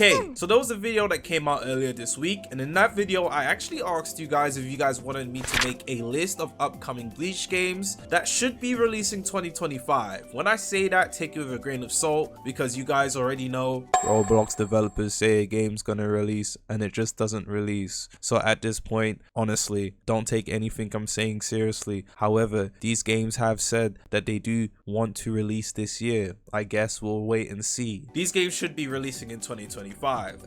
Okay, so there was a video that came out earlier this week, and in that video I actually asked you guys if you guys wanted me to make a list of upcoming Bleach games that should be releasing 2025. When I say that, take it with a grain of salt, because you guys already know Roblox developers say a game's gonna release and it just doesn't release. So at this point, honestly, don't take anything I'm saying seriously. However, these games have said that they do want to release this year. I guess we'll wait and see. These games should be releasing in 2025.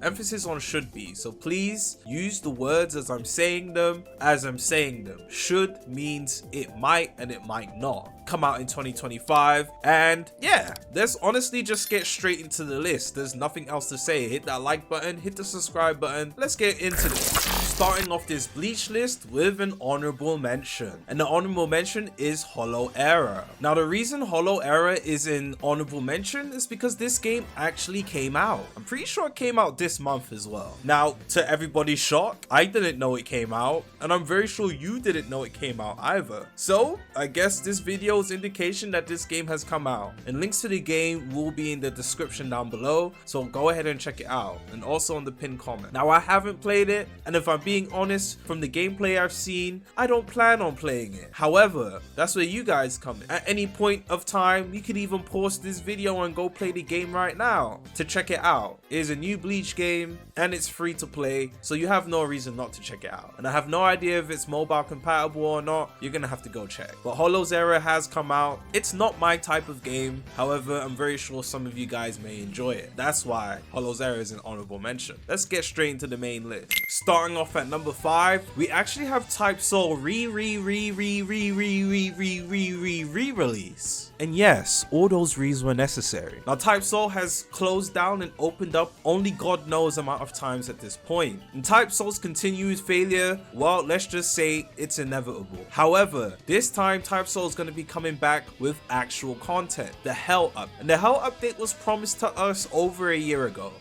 Emphasis on should be, so please use the words as I'm saying them. Should means it might and it might not come out in 2025. And yeah, let's honestly just get straight into the list. There's nothing else to say. Hit that like button, hit the subscribe button. Let's get into this. Starting off this Bleach list with an honorable mention, and the honorable mention is Hollow Era. Now the reason Hollow Era is in honorable mention is because this game actually came out. I'm pretty sure it came out this month as well. Now, to everybody's shock, I didn't know it came out, and I'm very sure you didn't know it came out either. So I guess this video is indication that this game has come out, and links to the game will be in the description down below, so go ahead and check it out, and also on the pinned comment. Now I haven't played it, and if I'm being honest, from the gameplay I've seen, I don't plan on playing it. However, that's where you guys come in. At any point of time, you could even pause this video and go play the game right now to check it out. It is a new Bleach game and it's free to play, so you have no reason not to check it out. And I have no idea if it's mobile compatible or not. You're gonna have to go check. But Hollow's Era has come out. It's not my type of game. However, I'm very sure some of you guys may enjoy it. That's why Hollow's Era is an honorable mention. Let's get straight into the main list. Starting off at number 5, we actually have Type Soul re-release. And yes, all those re's were necessary. Now Type Soul has closed down and opened up only God knows amount of times at this point. And Type Soul's continued failure, well, let's just say it's inevitable. However, this time Type Soul is going to be coming back with actual content, the Hell Up. And the Hell update was promised to us over a year ago.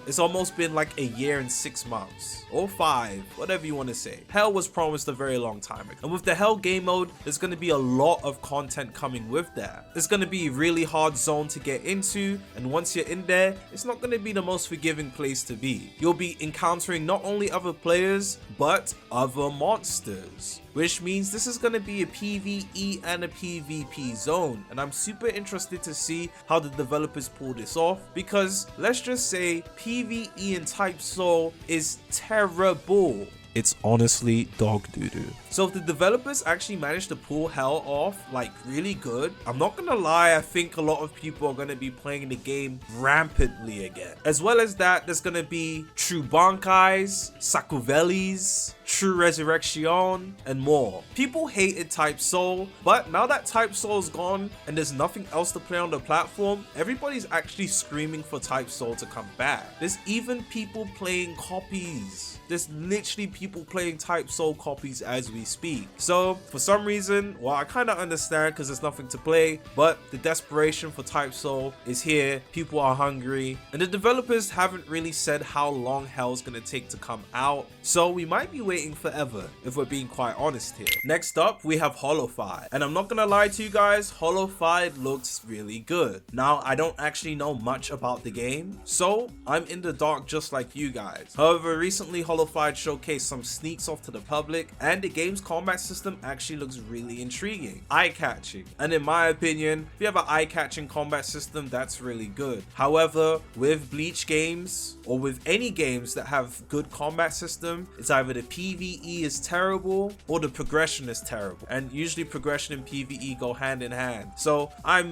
It's almost been like a year and 6 months, or 5, whatever you want to say. Hell was promised a very long time ago. And with the Hell game mode, there's going to be a lot of content coming with that. It's going to be a really hard zone to get into, and once you're in there, it's not going to be the most forgiving place to be. You'll be encountering not only other players, but other monsters, which means this is going to be a PvE and a PvP zone, and I'm super interested to see how the developers pull this off, because let's just say PvE in Type Soul is terrible. It's honestly dog doo-doo. So if the developers actually manage to pull Hell off like really good, I'm not gonna lie, I think a lot of people are gonna be playing the game rampantly again. As well as that, there's gonna be True Bankais, Sakuvelis, True Resurrection, and more. People hated Type Soul, but now that Type Soul's gone and there's nothing else to play on the platform, everybody's actually screaming for Type Soul to come back. There's even people playing copies. There's literally people playing Type Soul copies as we speak. So for some reason, well, I kind of understand because there's nothing to play, but the desperation for Type Soul is here. People are hungry, and the developers haven't really said how long Hell's gonna take to come out. So we might be waiting forever, if we're being quite honest here. Next up, we have Hollow-Fied. And I'm not gonna lie to you guys, Hollow-Fied looks really good. Now, I don't actually know much about the game, so I'm in the dark just like you guys. However, recently Hollow-Fied showcased some sneaks off to the public, and the game's combat system actually looks really intriguing, eye-catching. And in my opinion, if you have an eye-catching combat system, that's really good. However, with Bleach games, or with any games that have good combat system, it's either the PvE is terrible or the progression is terrible, and usually progression and PvE go hand in hand. So I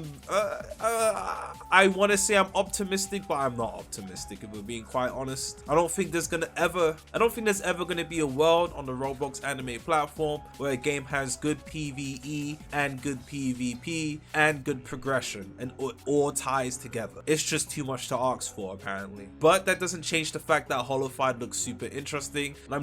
want to say I'm optimistic, but I'm not optimistic, if we're being quite honest. I don't think there's ever gonna be a world on the Roblox Anime platform where a game has good PvE and good PvP and good progression and all ties together. It's just too much to ask for, apparently. But that doesn't change the fact that Hollow-Fied looks super interesting, and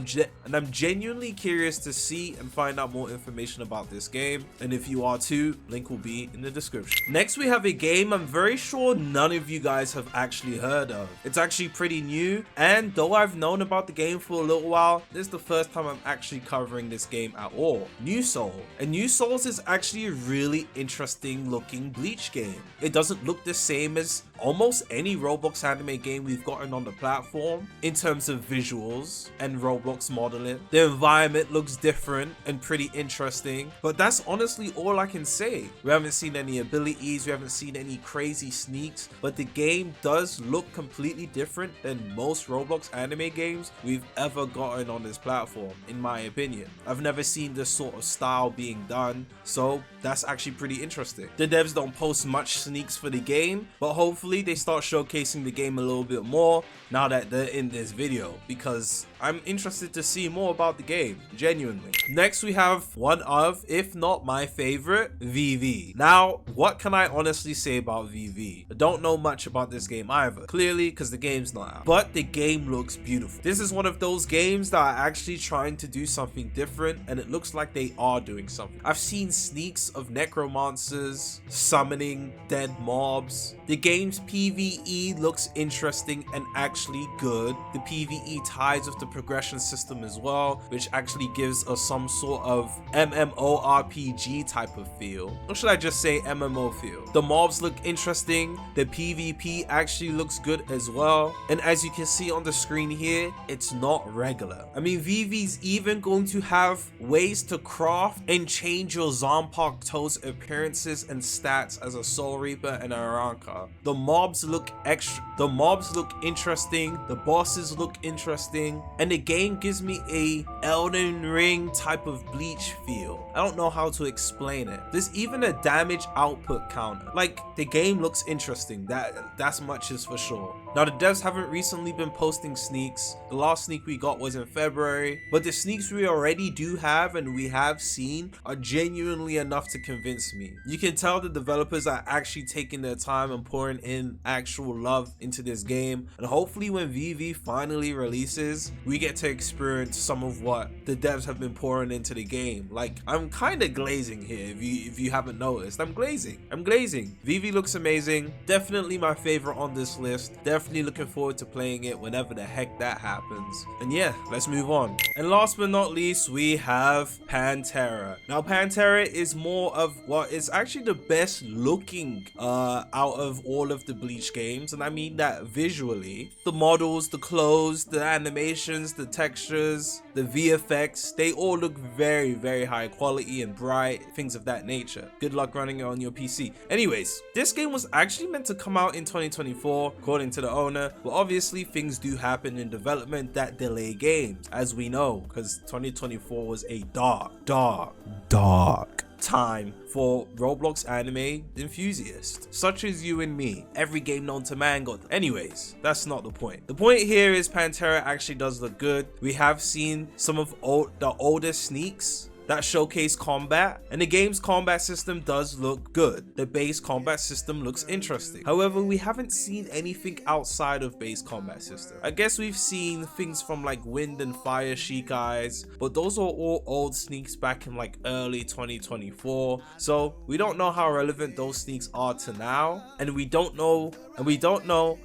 I'm I'm genuinely curious to see and find out more information about this game, and if you are too, link will be in the description. Next we have a game I'm very sure none of you guys have actually heard of. It's actually pretty new, and though I've known about the game for a little while, this is the first time I'm actually covering this game at all. New Soul. And New Souls is actually a really interesting looking Bleach game. It doesn't look the same as almost any Roblox anime game we've gotten on the platform in terms of visuals and Roblox modeling. The environment looks different and pretty interesting, but that's honestly all I can say. We haven't seen any abilities, we haven't seen any crazy sneaks, but the game does look completely different than most Roblox anime games we've ever gotten on this platform, in my opinion. I've never seen this sort of style being done, so that's actually pretty interesting. The devs don't post much sneaks for the game, but hopefully they start showcasing the game a little bit more now that they're in this video, because I'm interested to see more about the game, genuinely. Next we have one of, if not my favorite, VV. Now, what can I honestly say about VV? I don't know much about this game either, clearly because the game's not out, but the game looks beautiful. This is one of those games that are actually trying to do something different, and it looks like they are doing something. I've seen sneaks of necromancers summoning dead mobs. The game's PvE looks interesting and actually good. The PvE ties with the progression system as well, which actually gives us some sort of MMORPG type of feel. Or should I just say MMO feel? The mobs look interesting. The PvP actually looks good as well. And as you can see on the screen here, it's not regular. I mean, VV's even going to have ways to craft and change your Zanpakuto's appearances and stats as a Soul Reaper and a Aranka. The mobs look interesting, the bosses look interesting, and the game gives me a Elden Ring type of Bleach feel. I don't know how to explain it. There's even a damage output counter. Like, the game looks interesting, that's much is for sure. Now, the devs haven't recently been posting sneaks. The last sneak we got was in February, but the sneaks we already do have and we have seen are genuinely enough to convince me. You can tell the developers are actually taking their time and pouring in actual love into this game, and hopefully when VV finally releases, we get to experience some of what the devs have been pouring into the game. Like, I'm kind of glazing here, if you haven't noticed. I'm glazing. VV looks amazing. Definitely my favorite on this list. Definitely looking forward to playing it whenever the heck that happens. And yeah, let's move on. And last but not least, we have Pantera. Now, Pantera is more of what is actually the best looking out of all of the Bleach games, and I mean that visually. The models, the clothes, the animations, the textures, the VFX, they all look very, very high quality and bright, things of that nature. Good luck running it on your PC. Anyways, this game was actually meant to come out in 2024, according to the owner, but obviously things do happen in development that delay games, as we know, because 2024 was a dark time for Roblox anime enthusiasts such as you and me. Every game known to man got them. Anyways, that's not the point. The point here is Pantera actually does look good. We have seen some of the older sneaks that showcase combat, and the game's combat system does look good. The base combat system looks interesting. However, we haven't seen anything outside of base combat system. I guess we've seen things from like Wind and Fire Shikai's, but those are all old sneaks back in like early 2024, so we don't know how relevant those sneaks are to now, and we don't know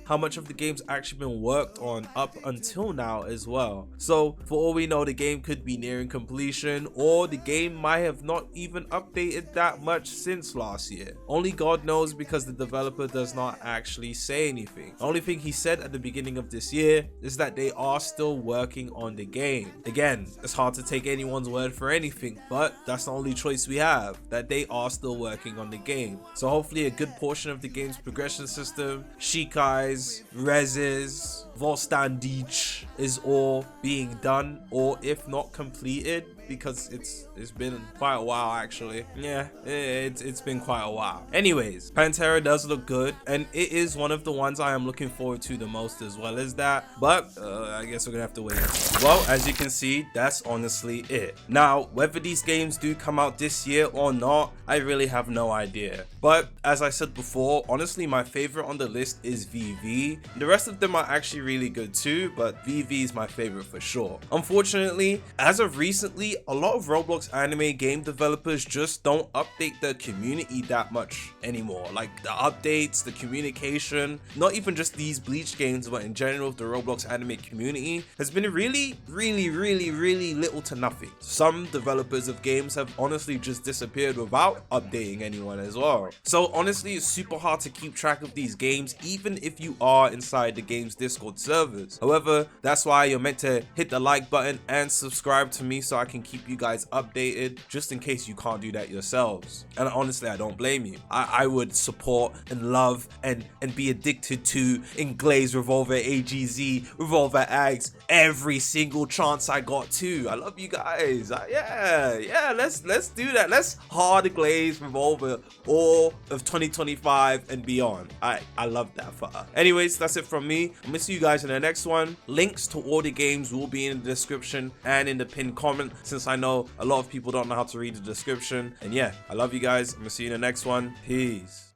how much of the game's actually been worked on up until now as well. So for all we know, the game could be nearing completion, or the game might have not even updated that much since last year. Only God knows, because the developer does not actually say anything. The only thing he said at the beginning of this year is that they are still working on the game. Again, it's hard to take anyone's word for anything, but that's the only choice we have, that they are still working on the game. So hopefully a good portion of the game's progression system, Shikai's, Rez's, Volstandich is all being done, or if not completed, because it's been quite a while actually. Yeah, it's been quite a while. Anyways, Pantera does look good, and it is one of the ones I am looking forward to the most as well as that, but I guess we're gonna have to wait. Well, as you can see, that's honestly it. Now, whether these games do come out this year or not, I really have no idea. But as I said before, honestly my favorite on the list is VV. The rest of them are actually really good too, but VV TV is my favorite for sure. Unfortunately, as of recently, a lot of Roblox anime game developers just don't update their community that much anymore. Like the updates, the communication, not even just these Bleach games, but in general, the Roblox anime community has been really little to nothing. Some developers of games have honestly just disappeared without updating anyone as well. So honestly, it's super hard to keep track of these games, even if you are inside the game's Discord servers. However, that's why you're meant to hit the like button and subscribe to me so I can keep you guys updated, just in case you can't do that yourselves. And honestly, I don't blame you. I would support and love and be addicted to Englaze, Revolveragz, Revolveragz every single chance I got to. I love you guys. Yeah, let's do that. Let's hard glaze Revolver all of 2025 and beyond. I love that for her. Anyways, that's it from me. I'm gonna see you guys in the next one. Links to all the games will be in the description and in the pinned comment, since I know a lot of people don't know how to read the description. And yeah, I love you guys. I'm gonna see you in the next one. Peace.